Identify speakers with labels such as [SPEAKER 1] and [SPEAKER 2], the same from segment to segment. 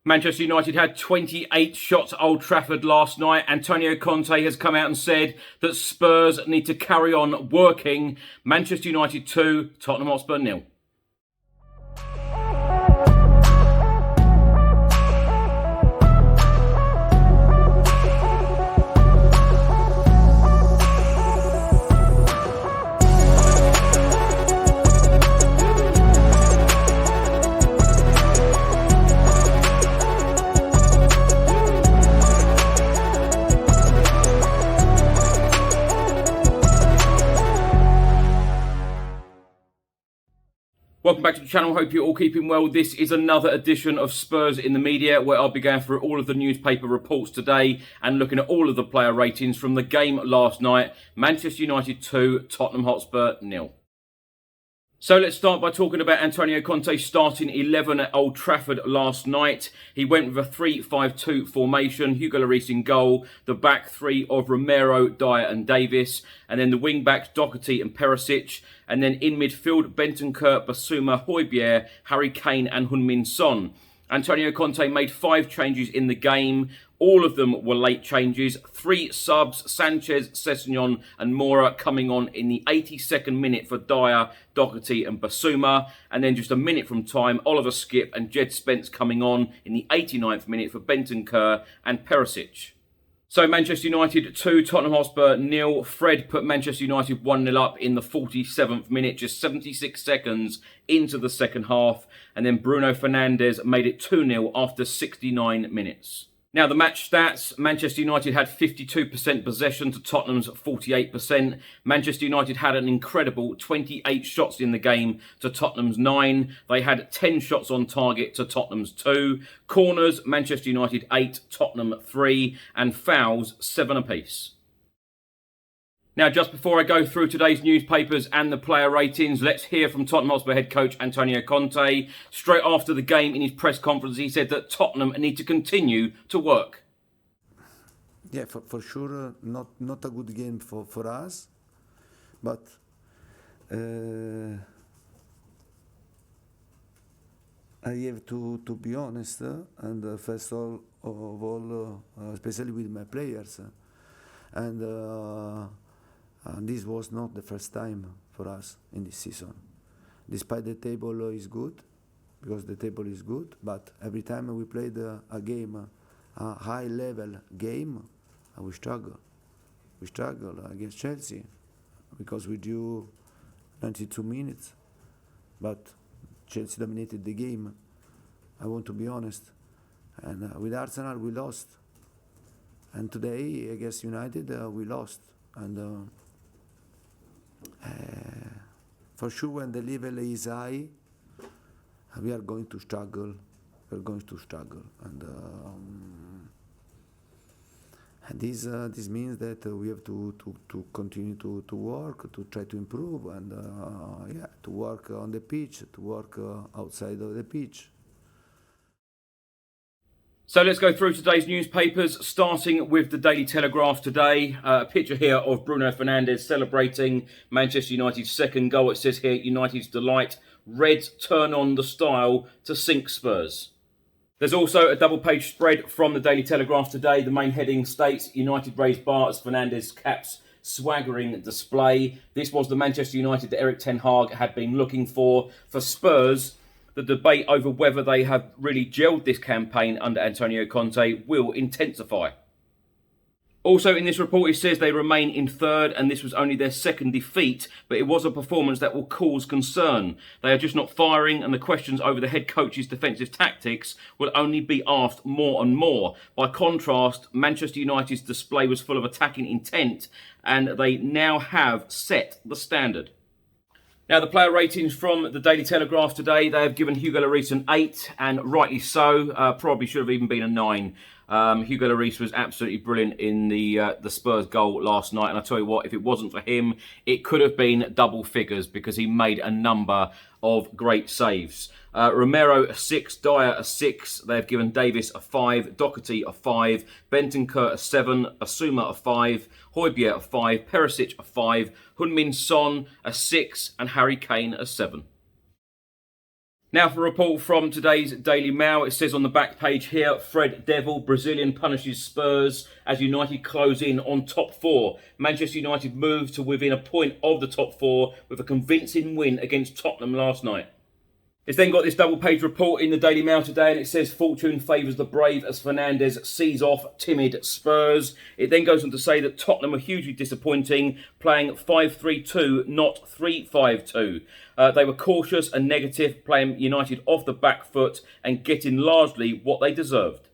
[SPEAKER 1] Manchester United had 28 shots at Old Trafford last night. Antonio Conte has come out and said that Spurs need to carry on working. Manchester United 2, Tottenham Hotspur 0. Welcome back to the channel. Hope you're all keeping well. This is another edition of Spurs in the Media, where I'll be going through all of the newspaper reports today and looking at all of the player ratings from the game last night. Manchester United 2, Tottenham Hotspur 0. So let's start by talking about Antonio Conte's starting 11 at Old Trafford last night. He went with a 3-5-2 formation, Hugo Lloris in goal, the back three of Romero, Dyer and Davis, and then the wing-backs Doherty and Perisic, and then in midfield Bentancur, Basuma, Højbjerg, Harry Kane and Heung-min Son. Antonio Conte made 5 changes in the game. All of them were late changes. 3 subs, Sanchez, Sessegnon and Moura coming on in the 82nd minute for Dyer, Doherty and Basuma. And then just a minute from time, Oliver Skipp and Jed Spence coming on in the 89th minute for Bentancur and Perisic. So Manchester United 2, Tottenham Hotspur 0. Fred put Manchester United 1-0 up in the 47th minute, just 76 seconds into the second half. And then Bruno Fernandes made it 2-0 after 69 minutes. Now, the match stats, Manchester United had 52% possession to Tottenham's 48%. Manchester United had an incredible 28 shots in the game to Tottenham's 9. They had 10 shots on target to Tottenham's 2. Corners, Manchester United 8, Tottenham 3. And fouls, 7 apiece. Now, just before I go through today's newspapers and the player ratings, let's hear from Tottenham Hotspur head coach Antonio Conte. Straight after the game in his press conference, he said that Tottenham need to continue to work.
[SPEAKER 2] Yeah, for sure, not a good game for us, but I have to be honest, and first of all, especially with my players, and this was not the first time for us in this season. Despite the table is good, because the table is good, but every time we played a game, a high-level game, we struggle. We struggle against Chelsea because we drew 92 minutes, but Chelsea dominated the game. I want to be honest. And with Arsenal, we lost. And today, against United, we lost. And for sure, when the level is high, we are going to struggle. We're going to struggle, and this means that we have to continue to work, to try to improve, and to work on the pitch, to work outside of the pitch.
[SPEAKER 1] So let's go through today's newspapers, starting with the Daily Telegraph today. A picture here of Bruno Fernandes celebrating Manchester United's second goal. It says here, United's delight, Reds turn on the style to sink Spurs. There's also a double-page spread from the Daily Telegraph today. The main heading states, United raised bar as Fernandes caps swaggering display. This was the Manchester United that Erik ten Hag had been looking for. For Spurs, the debate over whether they have really gelled this campaign under Antonio Conte will intensify. Also in this report, it says they remain in third and this was only their second defeat, but it was a performance that will cause concern. They are just not firing, and the questions over the head coach's defensive tactics will only be asked more and more. By contrast, Manchester United's display was full of attacking intent, and they now have set the standard. Now, the player ratings from the Daily Telegraph today, they have given Hugo Lloris an 8, and rightly so. Probably should have even been a 9. Hugo Lloris was absolutely brilliant in the Spurs goal last night. And I tell you what, if it wasn't for him, it could have been double figures because he made a number of great saves. Romero a 6, Dyer a 6. They've given Davis a 5, Doherty a 5, Bentancur a 7, Basuma a 5, Højbjerg a 5, Perisic a 5, Heung-min Son a 6, and Harry Kane a 7. Now for a report from today's Daily Mail. It says on the back page here, Fred Devil, Brazilian punishes Spurs as United close in on top four. Manchester United moved to within a point of the top four with a convincing win against Tottenham last night. It's then got this double-page report in the Daily Mail today, and it says fortune favours the brave as Fernandes sees off timid Spurs. It then goes on to say that Tottenham are hugely disappointing, playing 5-3-2, not 3-5-2. They were cautious and negative, playing United off the back foot and getting largely what they deserved.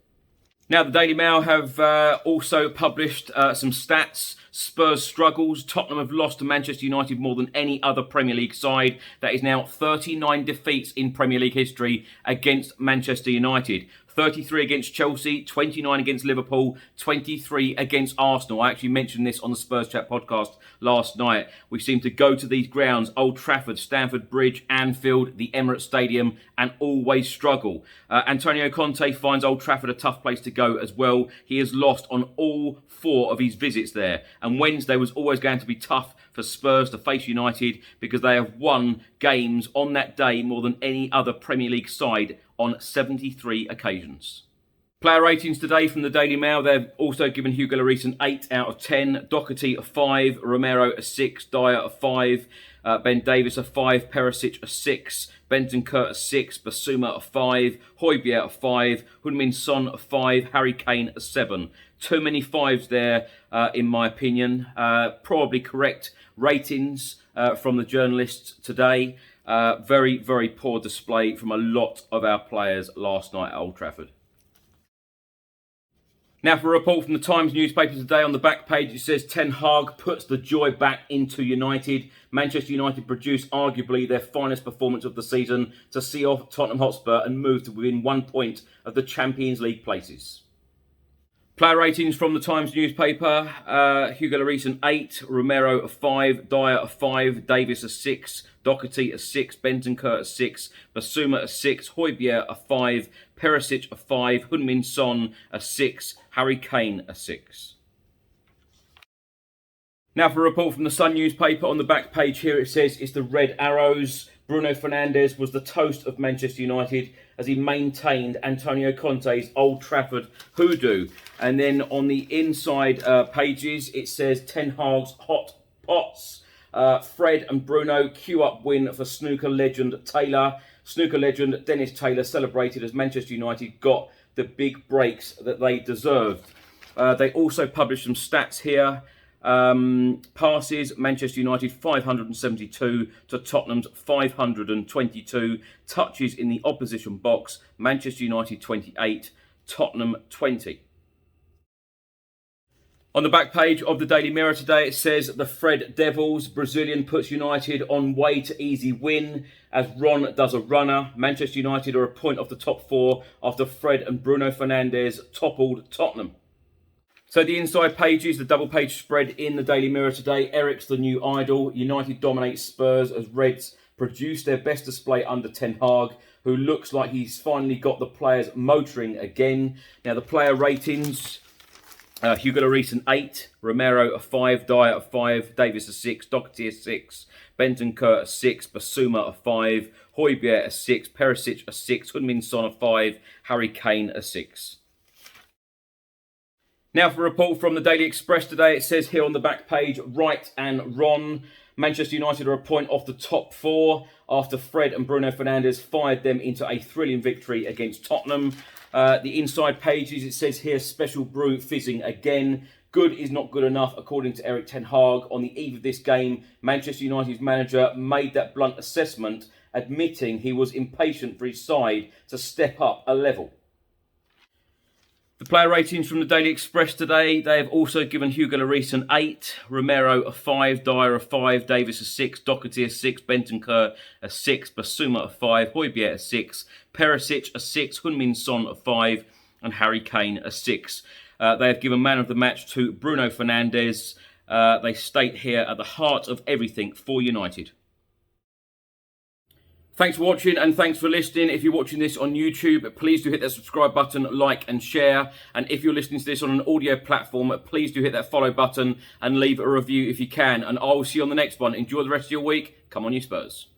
[SPEAKER 1] Now, the Daily Mail have also published some stats. Spurs struggles. Tottenham have lost to Manchester United more than any other Premier League side. That is now 39 defeats in Premier League history against Manchester United. 33 against Chelsea, 29 against Liverpool, 23 against Arsenal. I actually mentioned this on the Spurs Chat podcast last night. We seem to go to these grounds, Old Trafford, Stamford Bridge, Anfield, the Emirates Stadium, and always struggle. Antonio Conte finds Old Trafford a tough place to go as well. He has lost on all 4 of his visits there. And Wednesday was always going to be tough for Spurs to face United because they have won games on that day more than any other Premier League side on 73 occasions. Player ratings today from the Daily Mail. They've also given Hugo Lloris an 8 out of 10, Doherty a 5, Romero a 6, Dyer a 5, Ben Davies a 5, Perisic a 6, Bentancur a 6, Basuma a 5, Højbjerg a 5, Heung-min Son a 5, Harry Kane a 7. Too many 5s there, in my opinion. Probably correct ratings from the journalists today. Very, very poor display from a lot of our players last night at Old Trafford. Now for a report from the Times newspaper today. On the back page it says Ten Hag puts the joy back into United. Manchester United produced arguably their finest performance of the season to see off Tottenham Hotspur and move to within 1 point of the Champions League places. Player ratings from the Times newspaper. Hugo Lloris an 8, Romero a 5, Dyer a 5, Davis a 6, Doherty a 6, Bentancur a 6, Basuma a 6, Højbjerg a 5, Perisic a 5, Heung-min Son a 6, Harry Kane a 6. Now for a report from the Sun newspaper. On the back page here it says it's the Red Arrows. Bruno Fernandes was the toast of Manchester United as he maintained Antonio Conte's Old Trafford hoodoo. And then on the inside pages it says Ten Hag's hot pots. Fred and Bruno queue up win for snooker legend Taylor. Snooker legend Dennis Taylor celebrated as Manchester United got the big breaks that they deserved. They also published some stats here. Passes, Manchester United 572 to Tottenham's 522. Touches in the opposition box, Manchester United 28, Tottenham 20. On the back page of the Daily Mirror today, it says the Fred Devils, Brazilian puts United on way to easy win as Ron does a runner. Manchester United are a point off the top 4 after Fred and Bruno Fernandes toppled Tottenham. So the inside pages, the double page spread in the Daily Mirror today. Eric's the new idol. United dominates Spurs as Reds produce their best display under Ten Hag, who looks like he's finally got the players motoring again. Now the player ratings, Hugo Lloris an 8, Romero a 5, Dyer a 5, Davis a 6, Doherty a 6, Bentancur a 6, Basuma a 5, Højbjerg a 6, Perisic a 6, Heung-min Son a 5, Harry Kane a 6. Now for a report from the Daily Express today, it says here on the back page, right and wrong. Manchester United are a point off the top 4 after Fred and Bruno Fernandes fired them into a thrilling victory against Tottenham. The inside pages, it says here, special brew fizzing again. Good is not good enough, according to Erik Ten Hag. On the eve of this game, Manchester United's manager made that blunt assessment, admitting he was impatient for his side to step up a level. The player ratings from the Daily Express today, they have also given Hugo Lloris an 8, Romero a 5, Dyer a 5, Davis a 6, Doherty a 6, Bentancur a 6, Basuma a 5, Højbjerg a 6, Perisic a 6, Heung-min Son a 5 and Harry Kane a 6. They have given man of the match to Bruno Fernandes. They state here at the heart of everything for United. Thanks for watching and thanks for listening. If you're watching this on YouTube, please do hit that subscribe button, like and share. And if you're listening to this on an audio platform, please do hit that follow button and leave a review if you can. And I will see you on the next one. Enjoy the rest of your week. Come on, you Spurs.